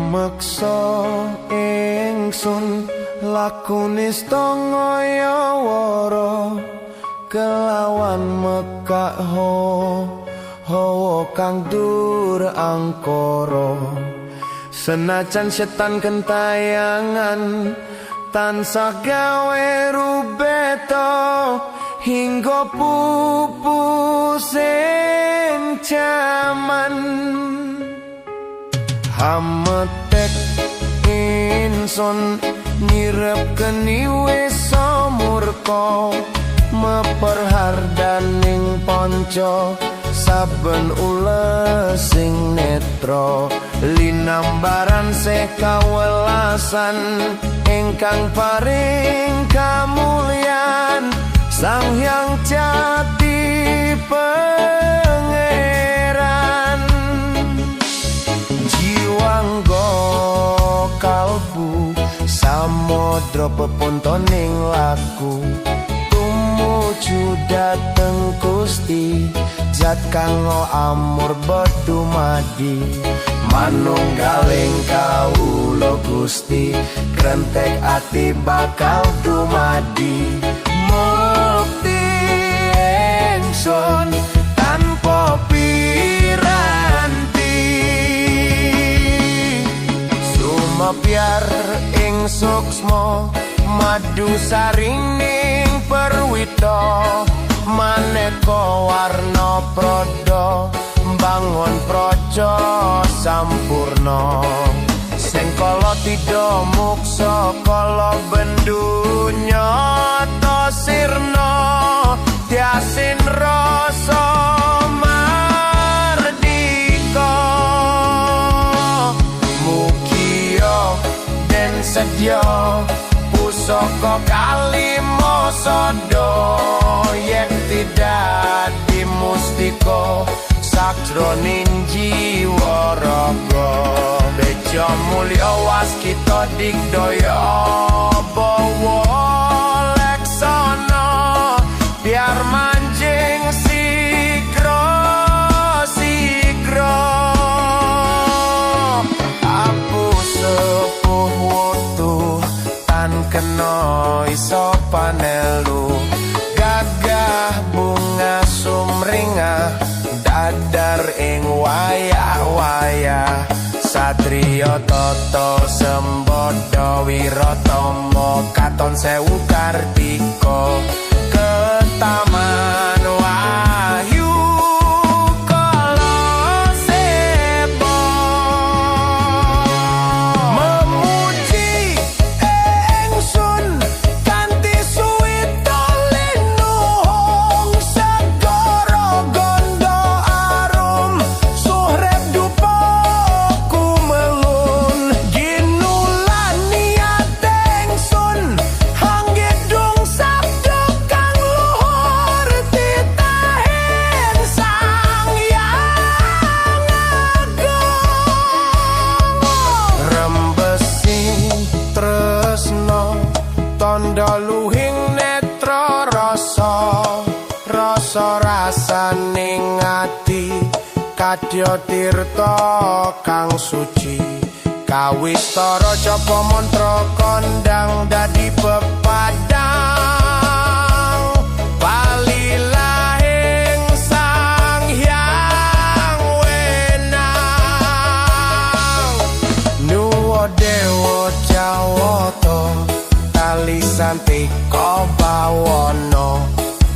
Meksa ingsun lakune stangaya wara kelawan mekak hawa kang dur angkara senajan setan kentayangan tansah gawe rubeto hingga pupusing jaman hametek insun nyirep keni wis murka meperhardaning panca saben ules sing netra linambaran sekawelasan ingkang paring kamulyan Sang Hyang Jati Pangeran jiwangga kalbu samodra pepuntoning laku tumuju dateng Gusti zat kang amur bedumadi manunggaling kawula Gusti krentek ati bakal dumadi mukti ingsun tanpa piranti sumepyar ing suksma madu sarining perwita maneka warna prada bangun praja sampurna sing kala tidha muksa kala bendunya ta sirna tiasin rasa mardika mugia den sedya pusaka kalima sada yen tidak dimustika sakjroning jiwa raga beja mulya waskita digdaya bawa leksana biar manjing sigra apu sepuh wutu tan kena iso panelu gagah bunga sumringah dadar ing wayah-wayah satriya tata sembada wiratama katon sewu kartika ketaman wahyu kala seba memuji ingsun kanthi suwita linuhung segara gondo arum suhrep dupa kumelun ginulan niat ingsun hanggedung sabda kang luhur titahen Sang Hyang Agung rembesi tresna tandha luhing netra rasa rasaning ati kadya tirta kang suci kawistara japa mantra kondang dadi pepadang palilahing Sang Hyang Wenang nuwa dewa jawata talisantika bawana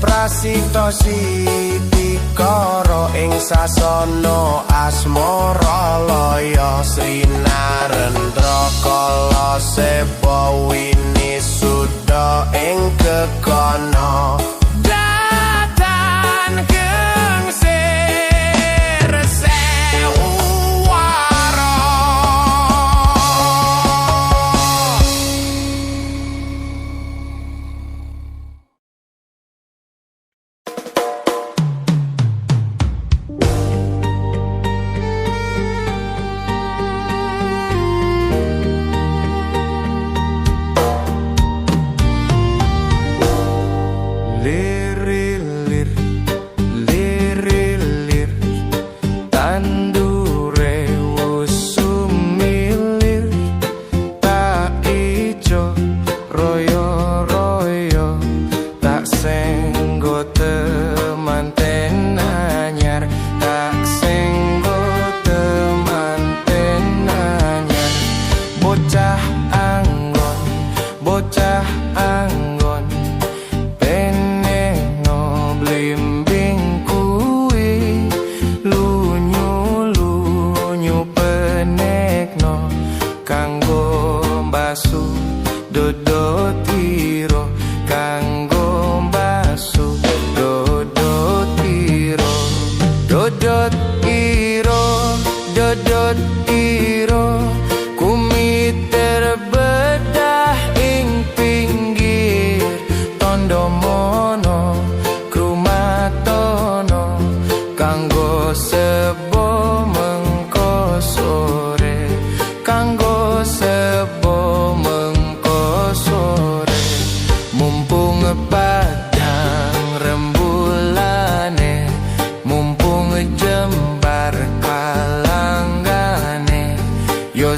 prasita sitikara ing sasana asmara laya Srinarendra kala seba winisuda ing kekana datan gengsir sewara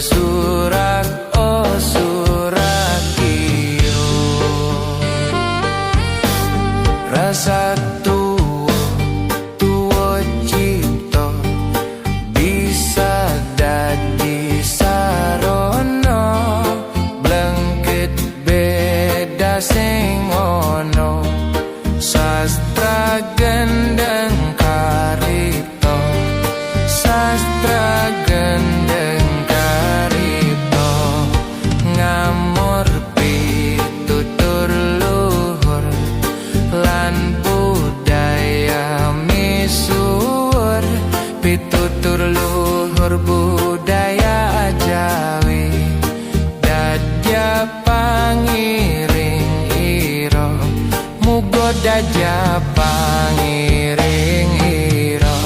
surak oh surak iyo rasa tuwa cipta bisa dadi sarana blengket beda sing ono sastra gendeng karito sastra gendeng karito ngamur pitutur luhur lan budaya misuwur pitutur luhur budaya Jawi dadya pangiring ira muga dadya pangiring ira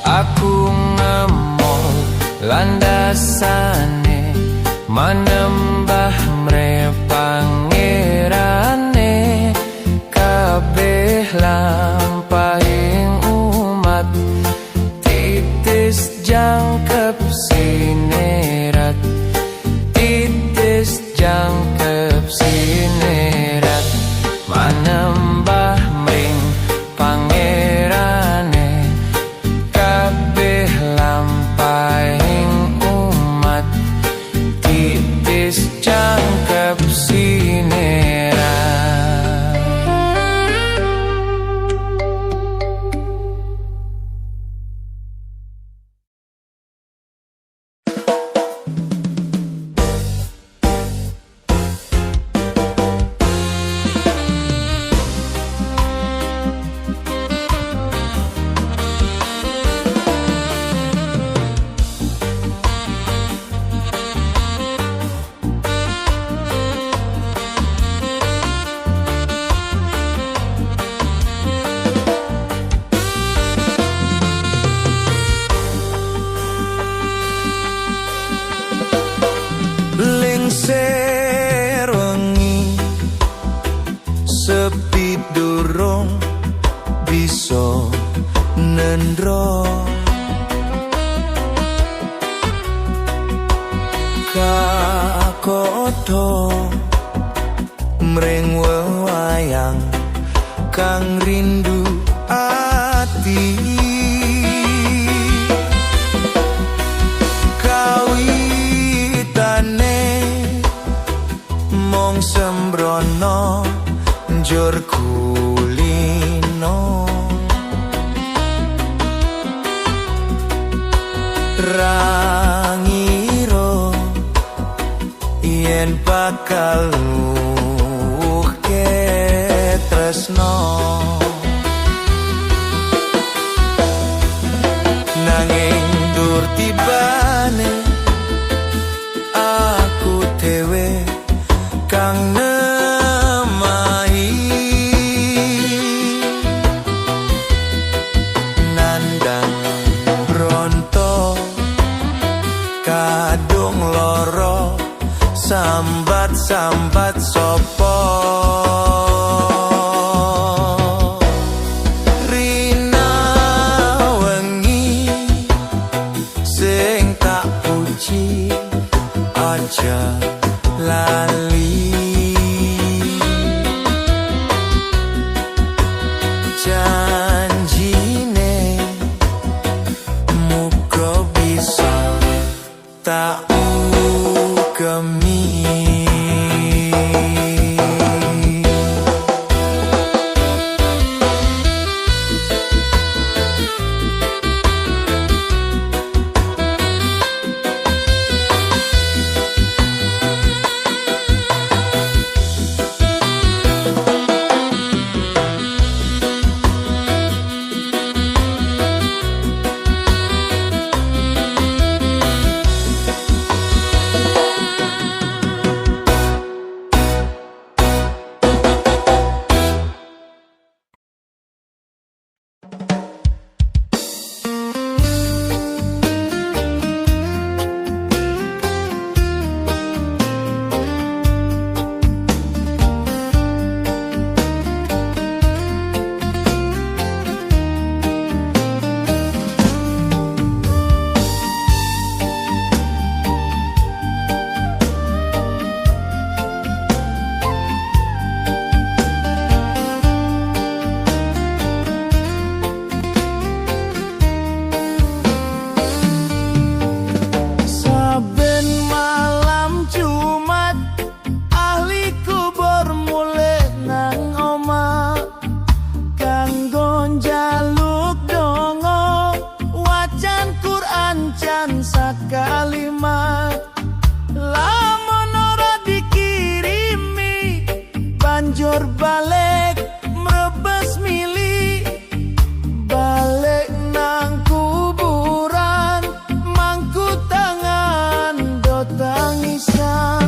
aku ngemol landasane manembah mrepangirane kabeh lampahing umat titis jangkep sinerat titis jangkep sinerat manembah mring pangerane kabeh lampahing umat titis jangkep sinerat Lingser wengi sepi durung bisa nendro kakoto mring wewayang kang rindu ati mong sembrono njur kulino rangiro yen bakal luke tresno nanging dur tibane aku dhewe kang nemahi nandang bronto kadung loro sambat-sambat sopo rina wengi sing tak puji aja lali janjine muga bisa tak ugemi balik mrebes mili, balik nang kuburan mangku tangan do tangisan.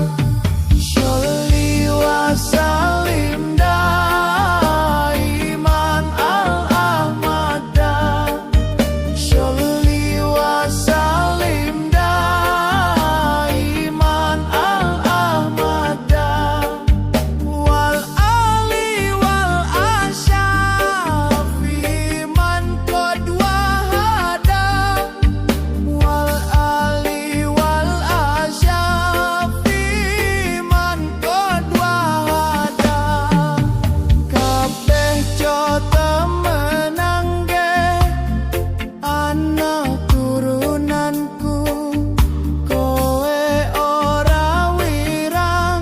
Sholli wa salim daiman al-ahmada, Sholli wa salim daiman al-ahmada, wal ali wal asyafi man qad wahada, wal ali wal asyafi man qad wahada. Kabeh coto menangge anak turunanku, kowe ora wirang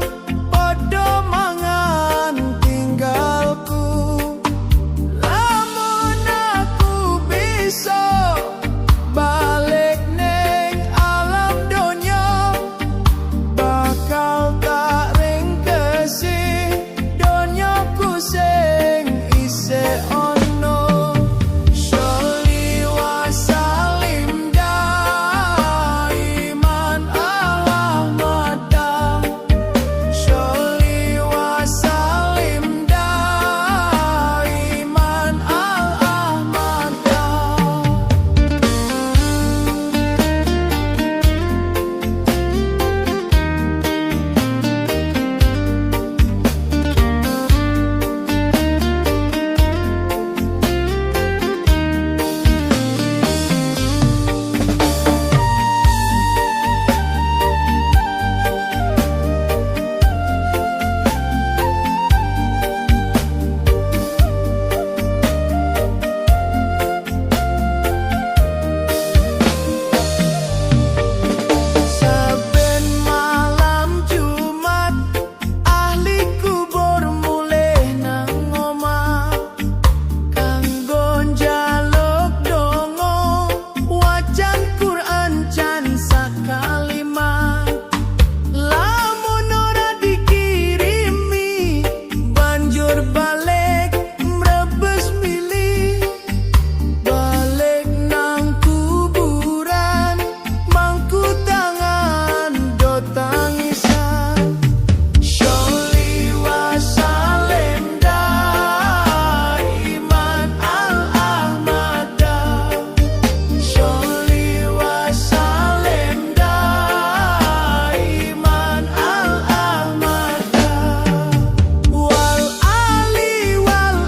padha mangan tinggalku. Lamun aku bisa balik ning alam donya, bakal tak ringkesi donyaku sing isih ono. Sholli wa salim daiman al-ahmada, Sholli wa salim daiman al-ahmada. Saben malam Jumat ahli kubur mulih nang omah, kanggo njaluk donga wacan Quran jan sakalimat. Lamun ora dikirimi banjur balik mrebes mili, balik nang kuburan mangku tangan do tangisan. Sholli wa salim daiman al-ahmada, Sholli wa salim daiman al-ahmada, wal ali wal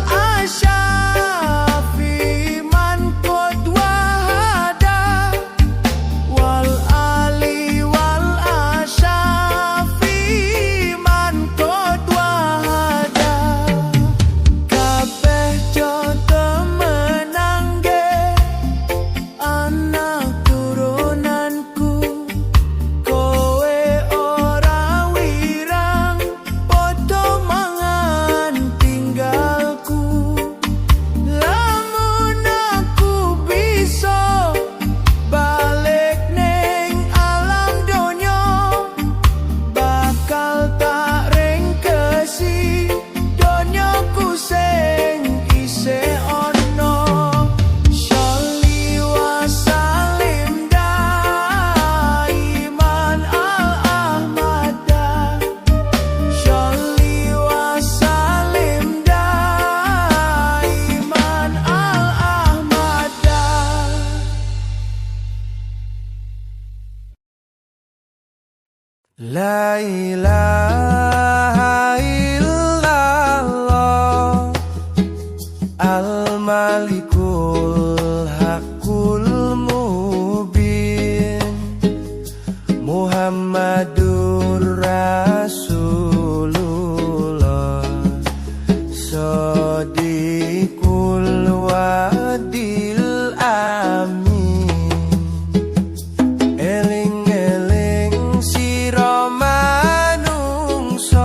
asyafi man qad wahada, wal ali wal asyafi man qad wahada. Kabeh coto menangge anak turunanku, kowe ora wirang padha mangan tinggalku. Lamun aku bisa balik ning alam donya, bakal tak ringkesi donyaku sing isih ono. Sholli wa salim daiman al-ahmada, Sholli wa salim daiman al-ahmada. La ilaha illallah, al-malikul haqqul mubin, Muhammadur Rasulullah, Shadiqul wadil amin. Eling-eling sira manungsa,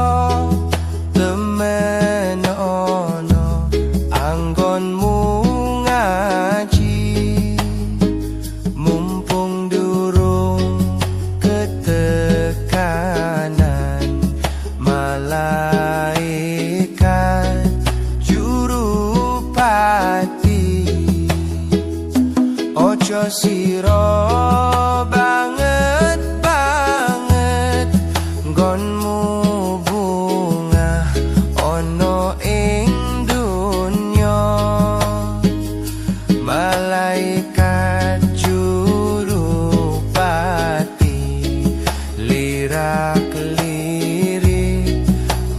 lirak-lirik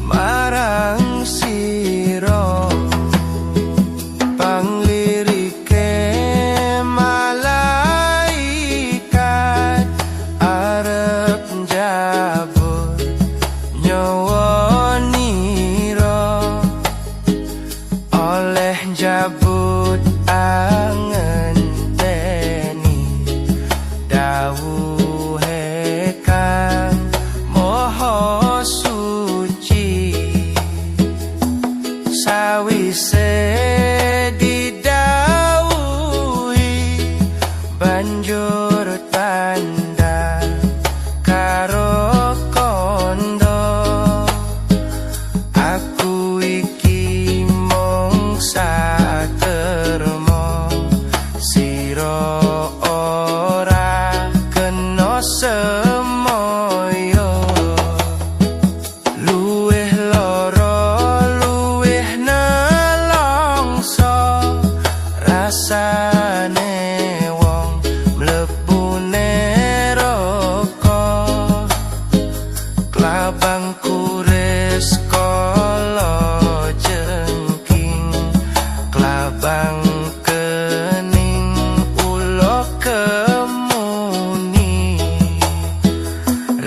marang sira panglirike malaikat arep njabut nyawa nira oleh njabut angenteni dawuhe kang maha suci sawise didhawuhi banjur tanda karo kondo aku iki mung satermo sira ora kena semoyo luwih lara luwih nelongso rasane wong mlebu neraka klabang kuris kala jengking klabang kening ulo kemuni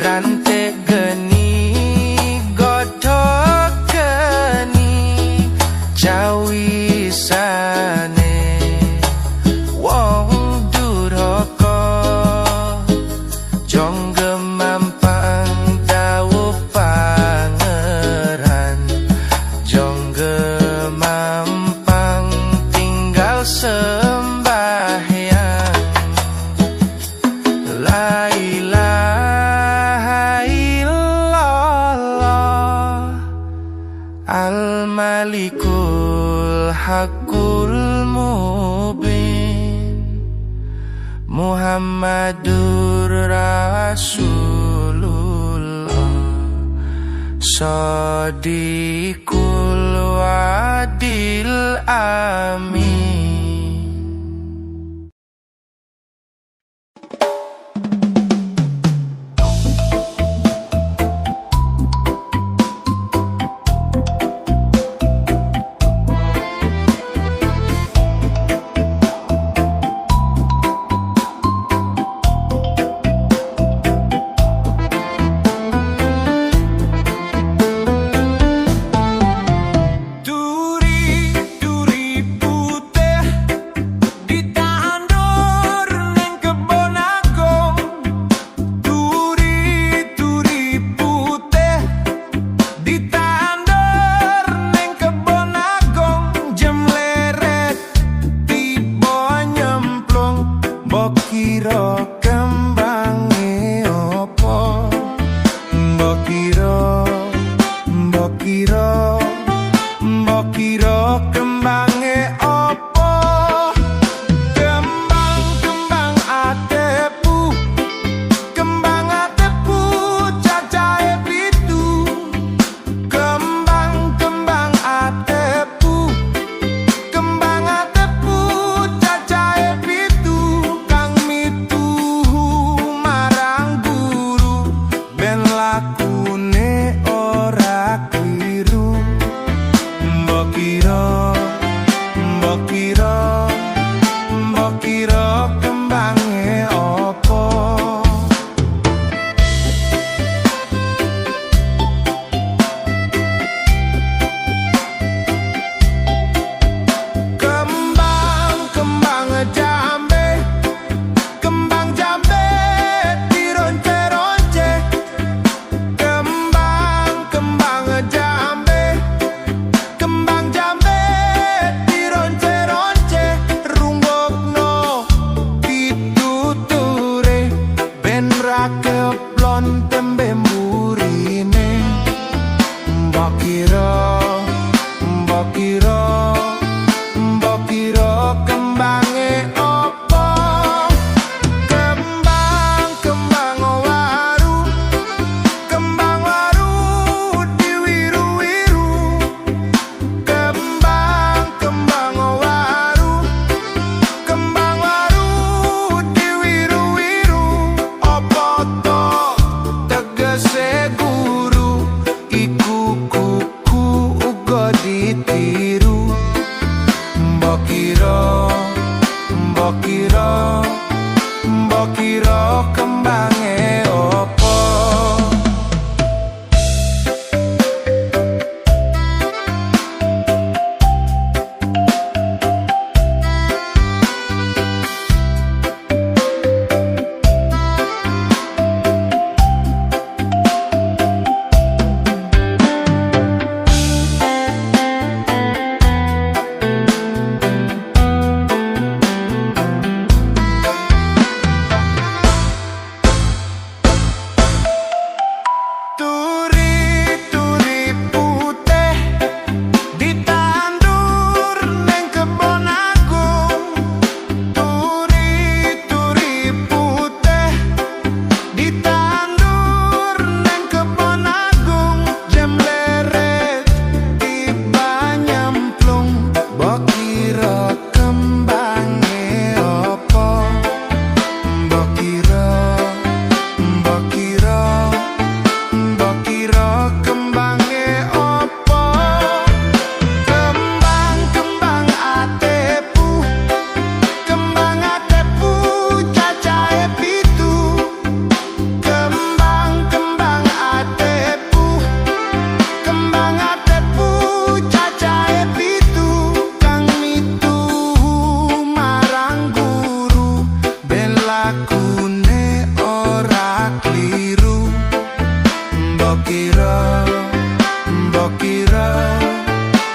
rantek geni godhok geni jawisane wong durhaka jong gemampang dawuh pangeran jong gemampang tinggal sembahyang la ilaha illallah al-malikul haqqul mubin Muhammadur Rasulullah Shadiqul wadil amin. tegese guru iku kuku uga ditiru. Mbok kira kembange opo?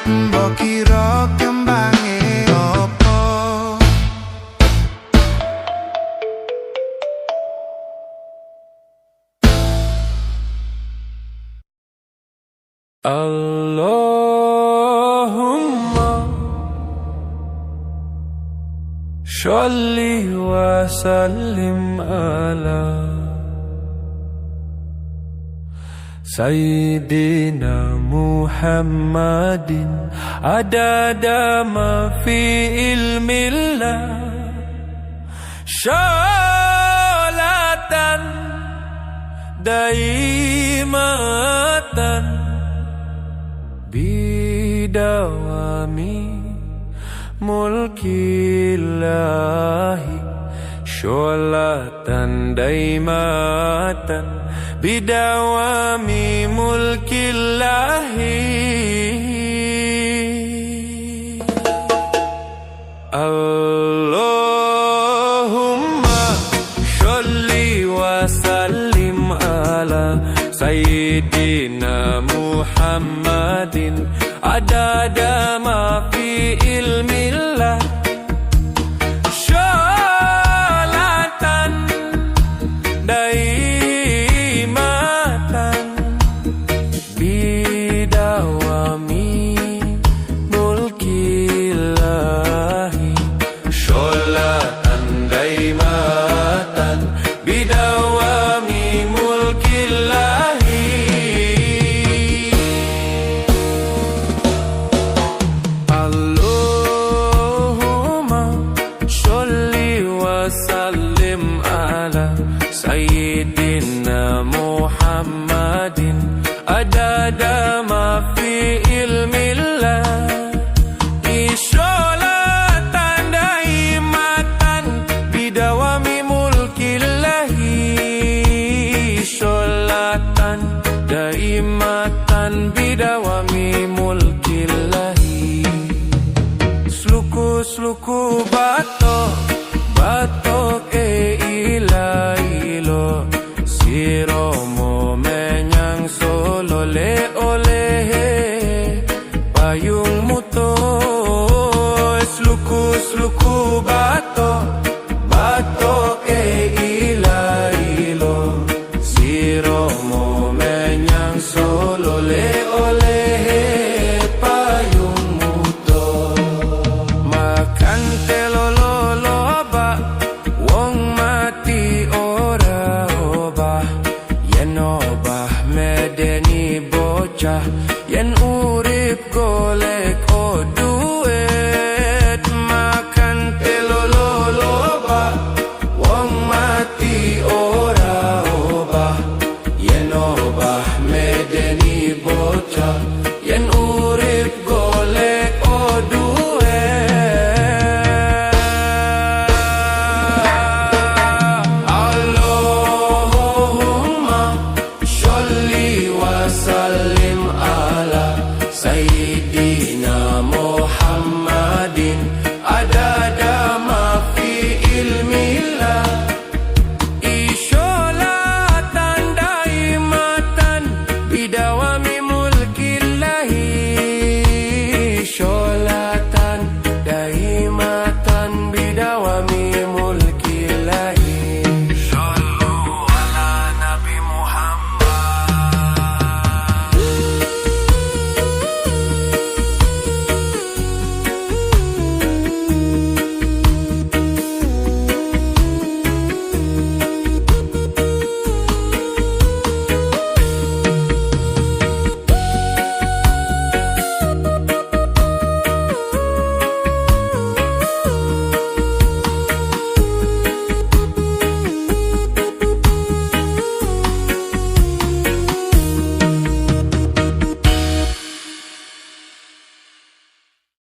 Mbok kira kembange opo? Allahumma sholli wa sallim ala Sayyidina Muhammadin adada ma fi ilmillah sholatan daimatan bidawami mulkillahi sholatan daimatan bidawami mulkillahi. Allahumma sholli wa sallim ala Sayyidina Muhammadin adada ma fi ilmillah sholatan daimatan bidawami mulkillahi sholatan daimatan bidawami mulkillahi. Sayyidina Muhammadin adada ma fi ilmillah sholatan daimatan bidawami mulkillahi sholatan daimatan bidawami mulkillahi. Sluku batok ilo siromo menyang solo le oleh payung muto sluku batok ilo siromo menyang solo le oleh payung muto makan telolo loba wong mati ora obah yen obah medeni bocah yen urip golek o duet makan telolo loba wong mati ora obah yen obah me